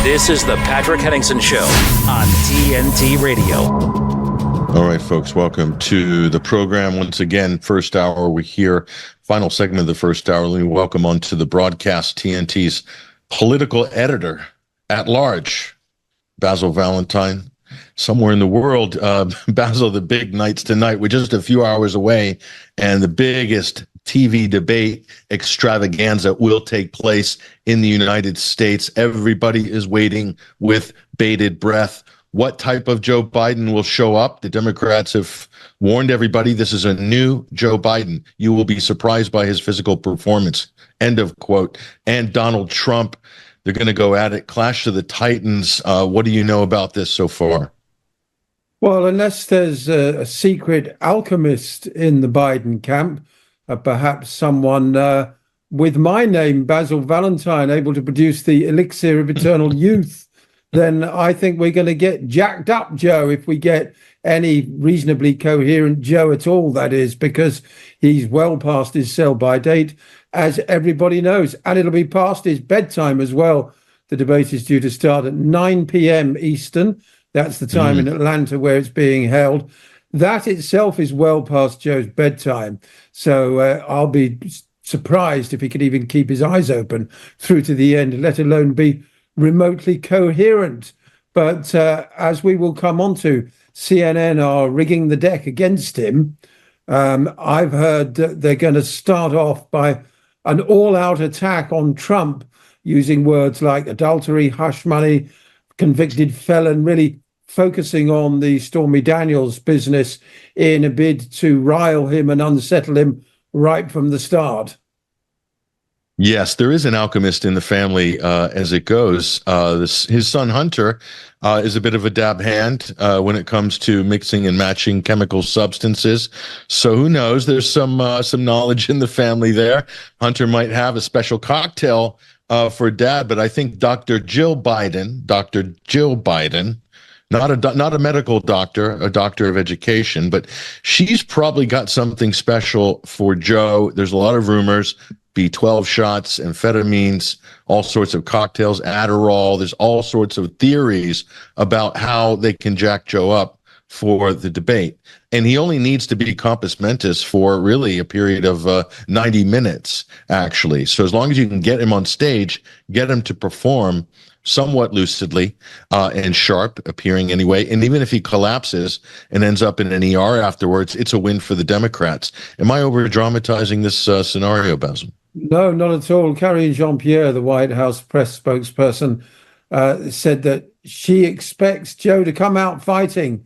This is the Patrick Henningsen Show on TNT Radio. All right, folks, welcome to the program. Once again, first hour, we're here. Final segment of the first hour. Let me welcome onto the broadcast TNT's political editor at large, Basil Valentine. Somewhere in the world, Basil, the big night's tonight. We're just a few hours away, and the biggest TV debate extravaganza will take place in the United States. Everybody is waiting with bated breath. What type of Joe Biden will show up? The Democrats have warned everybody this is a new Joe Biden. You will be surprised by his physical performance. End of quote. And Donald Trump, they're going to go at it. Clash of the Titans. What do you know about this so far? Well, unless there's a secret alchemist in the Biden camp, perhaps someone with my name, Basil Valentine, able to produce the elixir of eternal youth, then I think we're going to get jacked up Joe, if we get any reasonably coherent Joe at all, that is, because he's well past his sell-by date, as everybody knows, and it'll be past his bedtime as well. The debate is due to start at 9 p.m. Eastern. That's the time in Atlanta where it's being held. That itself is well past Joe's bedtime. So I'll be surprised if he could even keep his eyes open through to the end, let alone be remotely coherent. But as we will come on to, CNN are rigging the deck against him. I've heard that they're going to start off by an all-out attack on Trump using words like adultery, hush money, convicted felon, really focusing on the Stormy Daniels business in a bid to rile him and unsettle him right from the start. Yes, there is an alchemist in the family as it goes. His son Hunter is a bit of a dab hand when it comes to mixing and matching chemical substances. So who knows? There's some knowledge in the family there. Hunter might have a special cocktail for dad, but I think Dr. Jill Biden, not a medical doctor, a doctor of education, but she's probably got something special for Joe. There's a lot of rumors. B12 shots, amphetamines, all sorts of cocktails, Adderall. There's all sorts of theories about how they can jack Joe up for the debate. And he only needs to be compos mentis for really a period of 90 minutes, actually. So as long as you can get him on stage, get him to perform somewhat lucidly and sharp, appearing anyway. And even if he collapses and ends up in an ER afterwards, it's a win for the Democrats. Am I over-dramatizing this scenario, Basil? No, not at all. Karine Jean-Pierre, the White House press spokesperson, said that she expects Joe to come out fighting,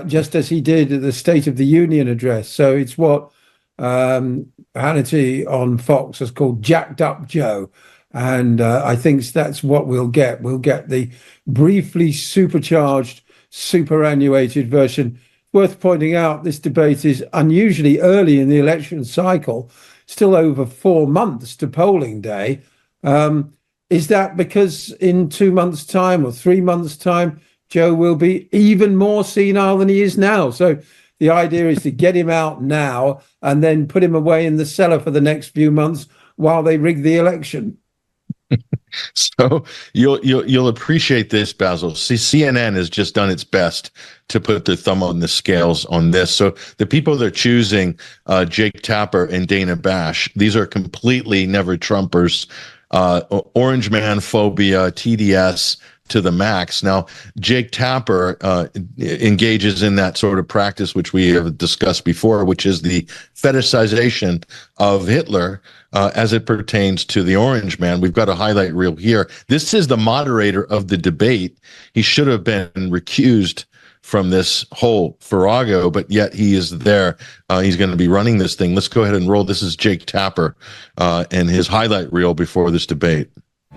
just as he did at the State of the Union address. So it's what Hannity on Fox has called jacked up Joe. And I think that's what we'll get. We'll get the briefly supercharged, superannuated version. Worth pointing out, this debate is unusually early in the election cycle, still over 4 months to polling day. Is that because in 2 months' time or 3 months' time, Joe will be even more senile than he is now? So the idea is to get him out now and then put him away in the cellar for the next few months while they rig the election. So you'll appreciate this, Basil. See, CNN has just done its best to put their thumb on the scales on this. So the people they're choosing, Jake Tapper and Dana Bash, these are completely never Trumpers, orange man phobia, TDS to the max. Now, Jake Tapper engages in that sort of practice, which we have discussed before, which is the fetishization of Hitler as it pertains to the orange man. We've got a highlight reel here. This is the moderator of the debate. He should have been recused from this whole Farrago, but yet he is there. He's going to be running this thing. Let's go ahead and roll. This is Jake Tapper and his highlight reel before this debate.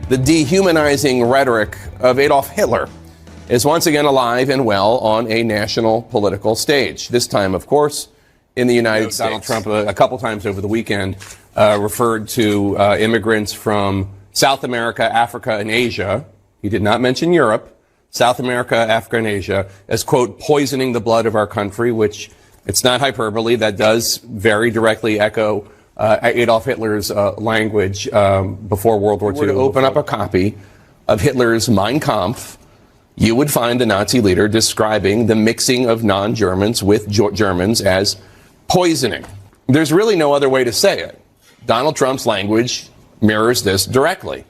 The dehumanizing rhetoric of Adolf Hitler is once again alive and well on a national political stage. This time, of course, in the United States. Donald Trump, a couple times over the weekend, referred to immigrants from South America, Africa, and Asia. He did not mention Europe. South America, Africa, and Asia as, quote, poisoning the blood of our country, which it's not hyperbole. That does very directly echo Adolf Hitler's language before World War II. To open up a copy of Hitler's Mein Kampf, you would find the Nazi leader describing the mixing of non-Germans with Germans as poisoning. There's really no other way to say it. Donald Trump's language mirrors this directly.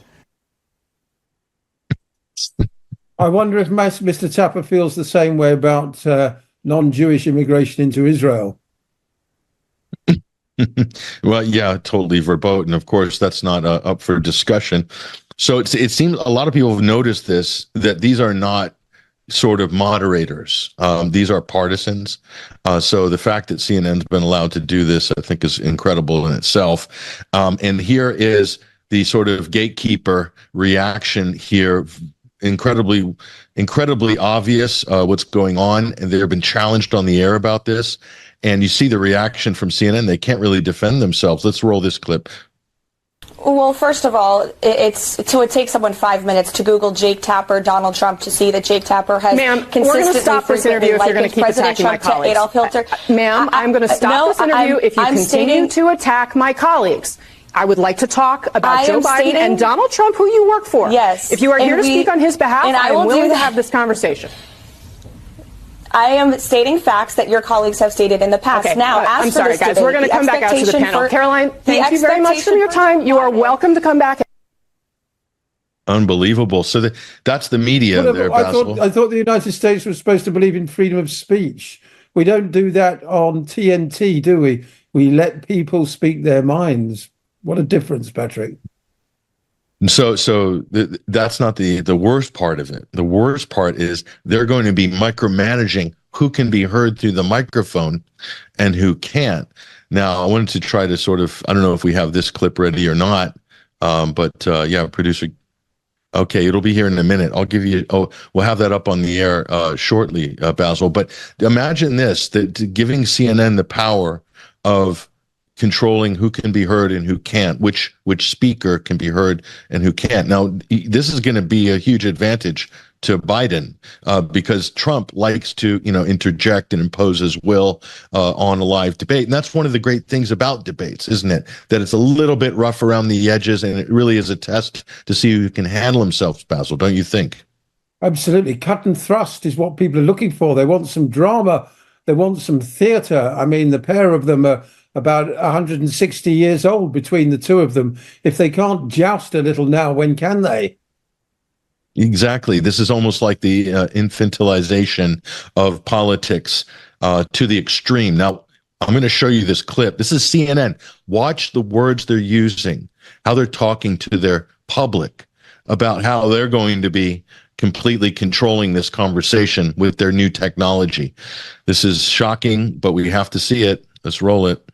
I wonder if Mr. Tapper feels the same way about non-Jewish immigration into Israel. Well, yeah, totally verboten. Of course, that's not up for discussion. So it seems a lot of people have noticed this, that these are not sort of moderators. These are partisans. So the fact that CNN's been allowed to do this, I think, is incredible in itself. And here is the sort of gatekeeper reaction here. Incredibly obvious what's going on, and they've been challenged on the air about this. And you see the reaction from CNN. They can't really defend themselves. Let's roll this clip. Well, first of all, it takes someone 5 minutes to Google Jake Tapper, Donald Trump, to see that Jake Tapper has consistently we're going to stop this interview if you're going to keep President attacking Trump my colleagues. Adolf Hitler. Ma'am, I'm going to stop this interview if you continue to attack my colleagues. I would like to talk about Joe Biden and Donald Trump, who you work for. Yes. If you are here to speak on his behalf, I am willing to have this conversation. I am stating facts that your colleagues have stated in the past. Okay, now, I'm sorry, guys. We're going to come back out to the panel. Caroline, thank you very much for your time. You are welcome to come back. Unbelievable. So that's the media there, Basil. I thought the United States was supposed to believe in freedom of speech. We don't do that on TNT, do we? We let people speak their minds. What a difference, Patrick. So that's not the worst part of it. The worst part is they're going to be micromanaging who can be heard through the microphone and who can't. Now, I wanted to try to sort of, I don't know if we have this clip ready or not, but yeah, producer. Okay, it'll be here in a minute. I'll give you, we'll have that up on the air shortly, Basil. But imagine this, that giving CNN the power of controlling who can be heard and who can't, which speaker can be heard and who can't. Now, this is going to be a huge advantage to Biden because Trump likes to, interject and impose his will on a live debate. And that's one of the great things about debates, isn't it? That it's a little bit rough around the edges, and it really is a test to see who can handle himself, Basil, don't you think? Absolutely. Cut and thrust is what people are looking for. They want some drama. They want some theater. I mean, the pair of them are about 160 years old between the two of them. If they can't joust a little now, when can they? Exactly. This is almost like the infantilization of politics to the extreme. Now, I'm going to show you this clip. This is CNN. Watch the words they're using, how they're talking to their public about how they're going to be completely controlling this conversation with their new technology. This is shocking, but we have to see it. Let's roll it.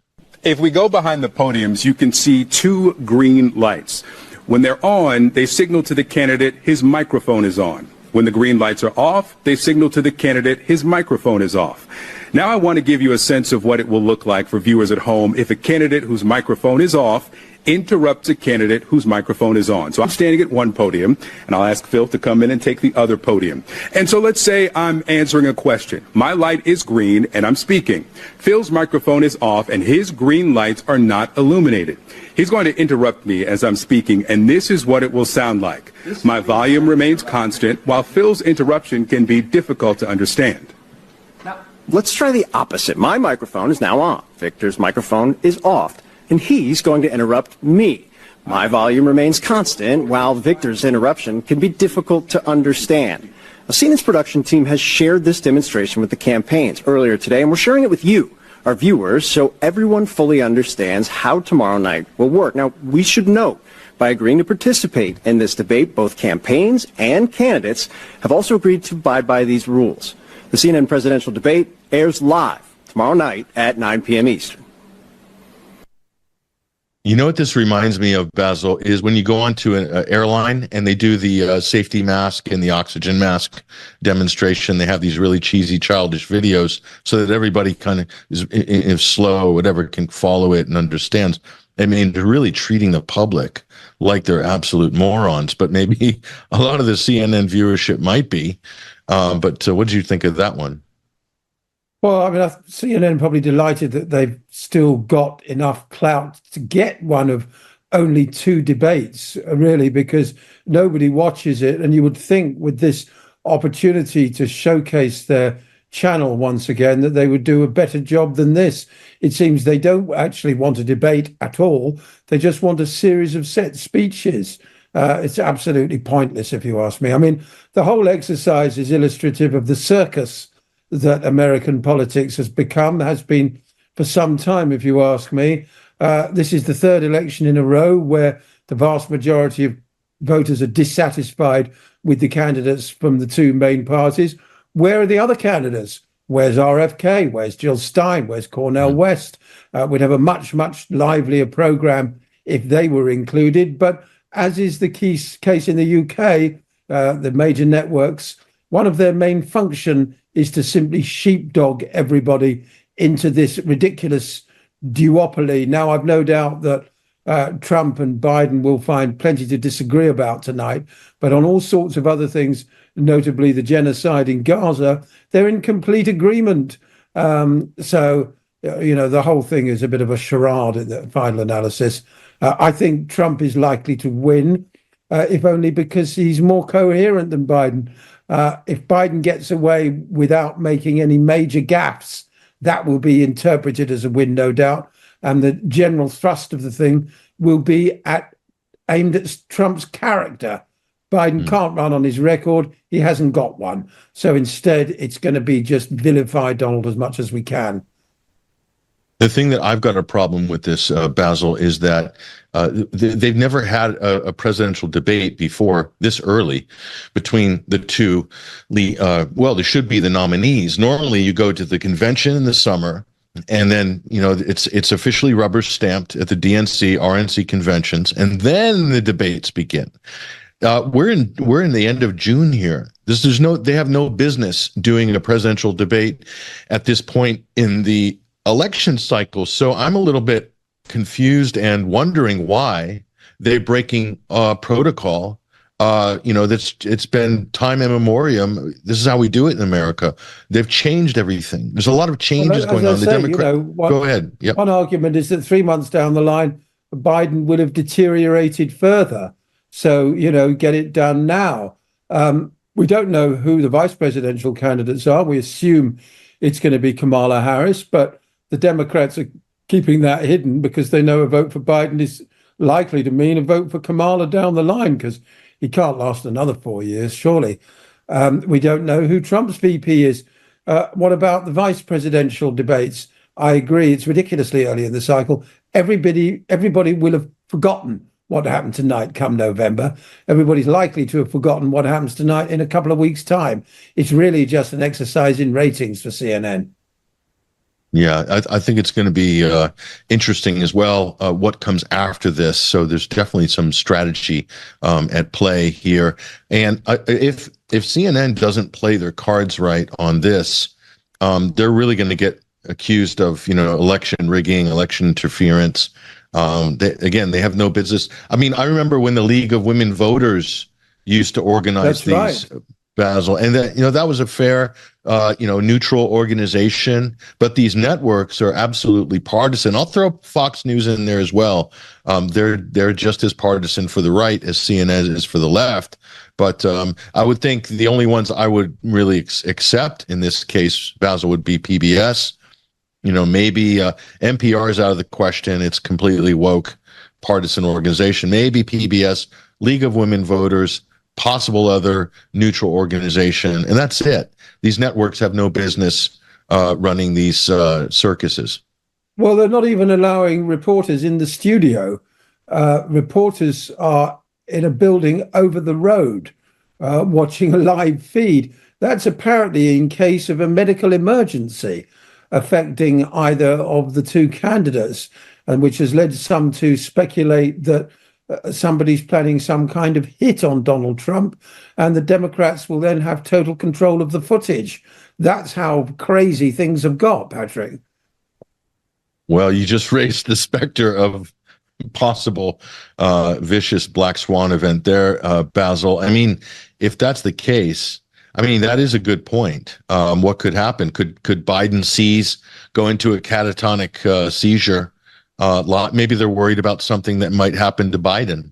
If we go behind the podiums, you can see two green lights. When they're on, they signal to the candidate his microphone is on. When the green lights are off, they signal to the candidate his microphone is off. Now I want to give you a sense of what it will look like for viewers at home if a candidate whose microphone is off interrupts a candidate whose microphone is on. So I'm standing at one podium, and I'll ask Phil to come in and take the other podium. And so let's say I'm answering a question. My light is green, and I'm speaking. Phil's microphone is off, and his green lights are not illuminated. He's going to interrupt me as I'm speaking, and this is what it will sound like. My volume remains constant, while Phil's interruption can be difficult to understand. Let's try the opposite. My microphone is now on. Victor's microphone is off, and he's going to interrupt me. My volume remains constant, while Victor's interruption can be difficult to understand. CNN's production team has shared this demonstration with the campaigns earlier today, and we're sharing it with you, our viewers, so everyone fully understands how tomorrow night will work. Now, we should note, by agreeing to participate in this debate, both campaigns and candidates have also agreed to abide by these rules. The CNN presidential debate airs live tomorrow night at 9 p.m. Eastern. You know what this reminds me of, Basil, is when you go onto an airline and they do the safety mask and the oxygen mask demonstration. They have these really cheesy, childish videos so that everybody kind of is slow or whatever can follow it and understands. I mean, they're really treating the public like they're absolute morons, but maybe a lot of the CNN viewership might be. But what did you think of that one? Well, I mean, CNN probably delighted that they've still got enough clout to get one of only 2 debates, really, because nobody watches it. And you would think with this opportunity to showcase their channel once again that they would do a better job than this. It seems they don't actually want a debate at all. They just want a series of set speeches. It's absolutely pointless, if you ask me. I mean, the whole exercise is illustrative of the circus that American politics has been for some time, if you ask me. This is the 3rd election in a row where the vast majority of voters are dissatisfied with the candidates from the 2 main parties. Where are the other candidates? Where's RFK? Where's Jill Stein? Where's Cornel West? We'd have a much, much livelier program if they were included. But as is the case in the UK, the major networks, one of their main function is to simply sheepdog everybody into this ridiculous duopoly. Now, I've no doubt that Trump and Biden will find plenty to disagree about tonight, but on all sorts of other things, notably the genocide in Gaza, they're in complete agreement. So, the whole thing is a bit of a charade in the final analysis. I think Trump is likely to win, if only because he's more coherent than Biden. If Biden gets away without making any major gaffes, that will be interpreted as a win, no doubt. And the general thrust of the thing will be aimed at Trump's character. Biden can't run on his record. He hasn't got one. So instead, it's going to be just vilify Donald as much as we can. The thing that I've got a problem with this, Basil, is that they've never had a presidential debate before this early between the two. There should be the nominees. Normally, you go to the convention in the summer, and then it's officially rubber stamped at the DNC, RNC conventions, and then the debates begin. We're in the end of June here. They have no business doing a presidential debate at this point in the election cycle. So I'm a little bit confused and wondering why they're breaking protocol. It's been time immemorial. This is how we do it in America. They've changed everything. There's a lot of changes going on. Go ahead. Yep. One argument is that 3 months down the line, Biden would have deteriorated further. So, get it done now. We don't know who the vice presidential candidates are. We assume it's going to be Kamala Harris, but the Democrats are keeping that hidden because they know a vote for Biden is likely to mean a vote for Kamala down the line because he can't last another 4 years, surely. We don't know who Trump's VP is. What about the vice presidential debates? I agree. It's ridiculously early in the cycle. Everybody will have forgotten what happened tonight come November. Everybody's likely to have forgotten what happens tonight in a couple of weeks' time. It's really just an exercise in ratings for CNN. Yeah, I think it's going to be interesting as well, what comes after this. So there's definitely some strategy at play here. And if CNN doesn't play their cards right on this, they're really going to get accused of, election rigging, election interference. They have no business. I mean, I remember when the League of Women Voters used to organize these. Right. Basil, and that was a fair, neutral organization. But these networks are absolutely partisan. I'll throw Fox News in there as well. They're just as partisan for the right as CNN is for the left. But I would think the only ones I would really accept in this case, Basil, would be PBS. Maybe NPR is out of the question. It's completely woke, partisan organization. Maybe PBS, League of Women Voters, possible other neutral organization, and that's it. These networks have no business running these circuses. Well, they're not even allowing reporters in the studio. Reporters are in a building over the road watching a live feed. That's apparently in case of a medical emergency affecting either of the two candidates, and which has led some to speculate that somebody's planning some kind of hit on Donald Trump, and the Democrats will then have total control of the footage. That's how crazy things have got, Patrick. Well, you just raised the specter of possible vicious black swan event there, Basil. I mean, if that's the case, that is a good point. What could happen? Could Biden go into a catatonic seizure Maybe they're worried about something that might happen to Biden,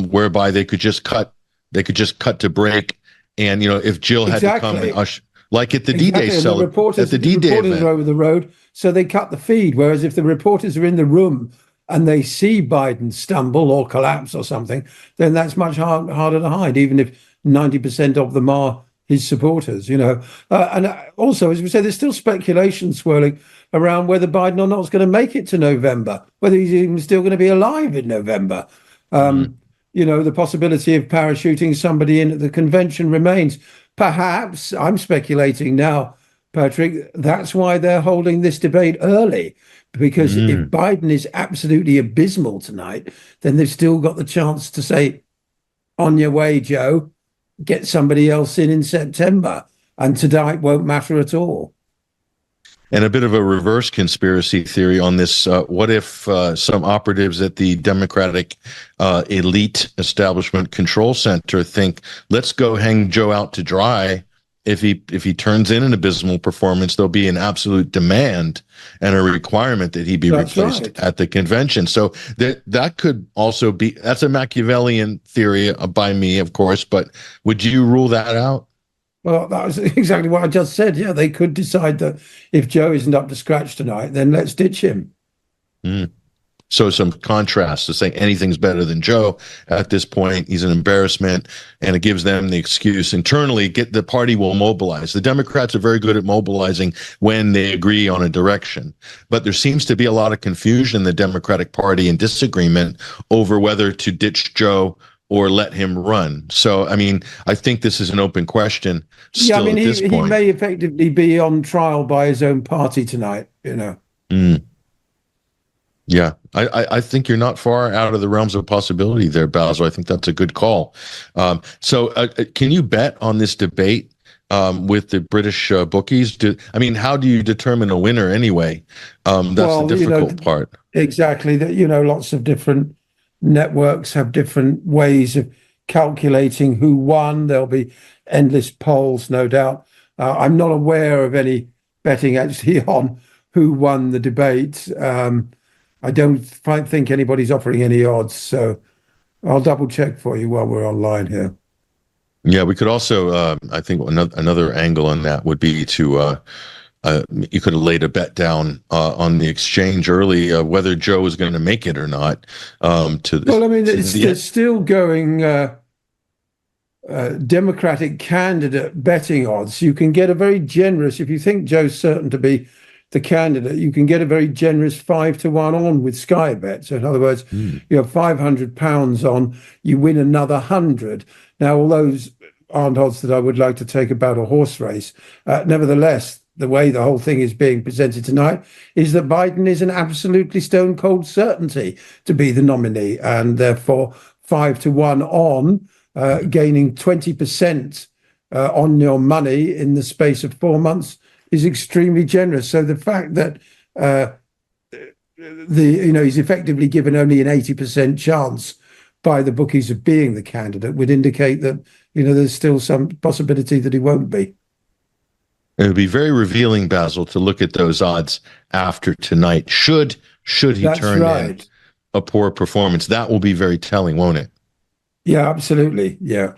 whereby they could just cut to break. And, if Jill had to come and usher, like at the D-Day celebration, at the D-Day reporters are over the road, so they cut the feed. Whereas if the reporters are in the room and they see Biden stumble or collapse or something, then that's much harder to hide, even if 90% of them are his supporters, and also, as we say, there's still speculation swirling around whether Biden or not is going to make it to November, whether he's even still going to be alive in November. The possibility of parachuting somebody in at the convention remains. Perhaps, I'm speculating now, Patrick, that's why they're holding this debate early, because if Biden is absolutely abysmal tonight, then they've still got the chance to say, on your way, Joe, get somebody else in September, and tonight won't matter at all. And a bit of a reverse conspiracy theory on this. What if some operatives at the Democratic elite establishment control center think, let's go hang Joe out to dry. If he turns in an abysmal performance, there'll be an absolute demand and a requirement that he be replaced at the convention. So that could also be, that's a Machiavellian theory by me, of course, but would you rule that out? Well, that was exactly what I just said. Yeah, they could decide that if Joe isn't up to scratch tonight, then let's ditch him. So some contrast to saying anything's better than Joe at this point. He's an embarrassment, and it gives them the excuse internally. The party will mobilize. The Democrats are very good at mobilizing when they agree on a direction, but there seems to be a lot of confusion in the Democratic Party and disagreement over whether to ditch Joe or let him run. So, I think this is an open question still at this point. He may effectively be on trial by his own party tonight, Yeah, I think you're not far out of the realms of possibility there, Basil. I think that's a good call. So can you bet on this debate with the British bookies? How do you determine a winner anyway? That's the difficult part. Exactly. That, lots of different networks have different ways of calculating who won. There'll be endless polls, no doubt. I'm not aware of any betting actually on who won the debate. I don't think anybody's offering any odds, so I'll double check for you while we're online here. Yeah, we could also, I think another angle on that would be to, you could have laid a bet down on the exchange early, whether Joe was going to make it or not. It's still going Democratic candidate betting odds. You can get a very generous, if you think Joe's certain to be the candidate, you can get a very generous 5-1 on with Sky Bet. So in other words, you have £500 on, you win another 100. Now, all those aren't odds that I would like to take about a horse race. Nevertheless, the way the whole thing is being presented tonight is that Biden is an absolutely stone cold certainty to be the nominee, and therefore 5-1 on, gaining 20% on your money in the space of 4 months is extremely generous. So the fact that he's effectively given only an 80% chance by the bookies of being the candidate would indicate that there's still some possibility that he won't be. It would be very revealing, Basil, to look at those odds after tonight. Should he turn in a poor performance, that will be very telling, won't it? Yeah, absolutely. Yeah.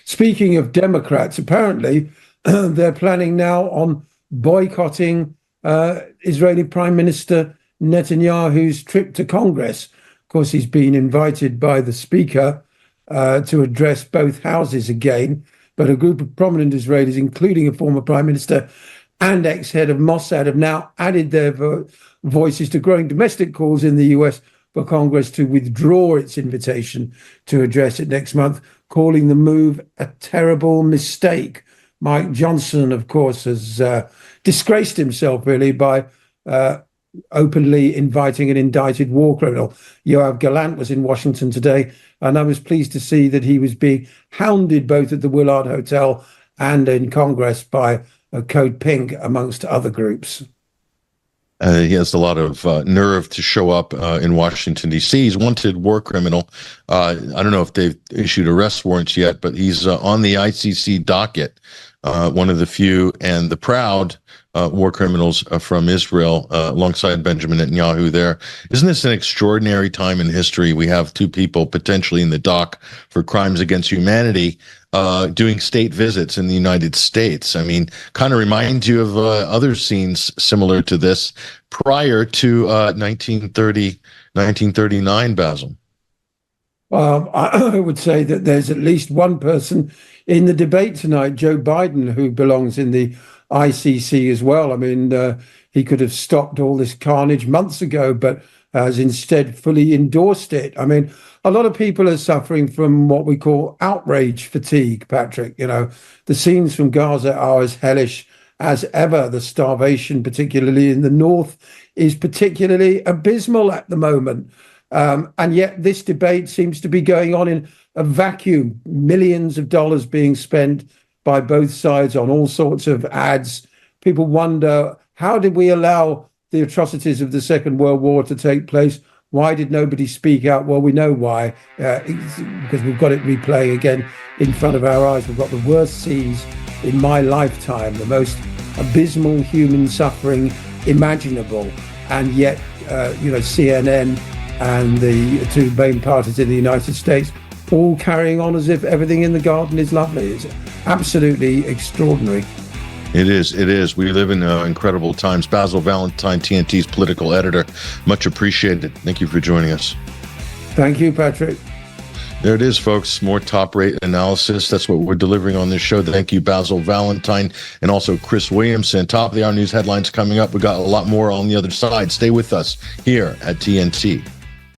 Speaking of Democrats, apparently they're planning now on boycotting Israeli Prime Minister Netanyahu's trip to Congress. Of course, he's been invited by the Speaker to address both houses again, but a group of prominent Israelis, including a former Prime Minister and ex-head of Mossad, have now added their voices to growing domestic calls in the US for Congress to withdraw its invitation to address it next month, calling the move a terrible mistake. Mike Johnson, of course, has disgraced himself, really, by openly inviting an indicted war criminal. Yoav Gallant was in Washington today, and I was pleased to see that he was being hounded both at the Willard Hotel and in Congress by Code Pink, amongst other groups. He has a lot of nerve to show up in Washington, D.C. He's wanted war criminal. I don't know if they've issued arrest warrants yet, but he's on the ICC docket, one of the few and the proud war criminals from Israel alongside Benjamin Netanyahu there. Isn't this an extraordinary time in history? We have two people potentially in the dock for crimes against humanity doing state visits in the United States. I mean, kind of reminds you of other scenes similar to this prior to 1939, Basil. I would say that there's at least one person in the debate tonight, Joe Biden, who belongs in the ICC as well. I mean, he could have stopped all this carnage months ago, but has instead fully endorsed it. I mean, a lot of people are suffering from what we call outrage fatigue, Patrick. You know, the scenes from Gaza are as hellish as ever. The starvation, particularly in the north, is particularly abysmal at the moment. And yet this debate seems to be going on in a vacuum, millions of dollars being spent by both sides on all sorts of ads. People wonder, how did we allow the atrocities of the Second World War to take place? Why did nobody speak out? Well, we know why, because we've got it replaying again in front of our eyes. We've got the worst seas in my lifetime, the most abysmal human suffering imaginable. And yet, CNN and the two main parties in the United States all carrying on as if everything in the garden is lovely. It's absolutely extraordinary. It is. We live in incredible times. Basil Valentine, TNT's political editor. Much appreciated. Thank you for joining us. Thank you, Patrick. There it is, folks. More top-rate analysis. That's what we're delivering on this show. Thank you, Basil Valentine, and also Chris Williamson. Top of the hour news headlines coming up. We got a lot more on the other side. Stay with us here at TNT.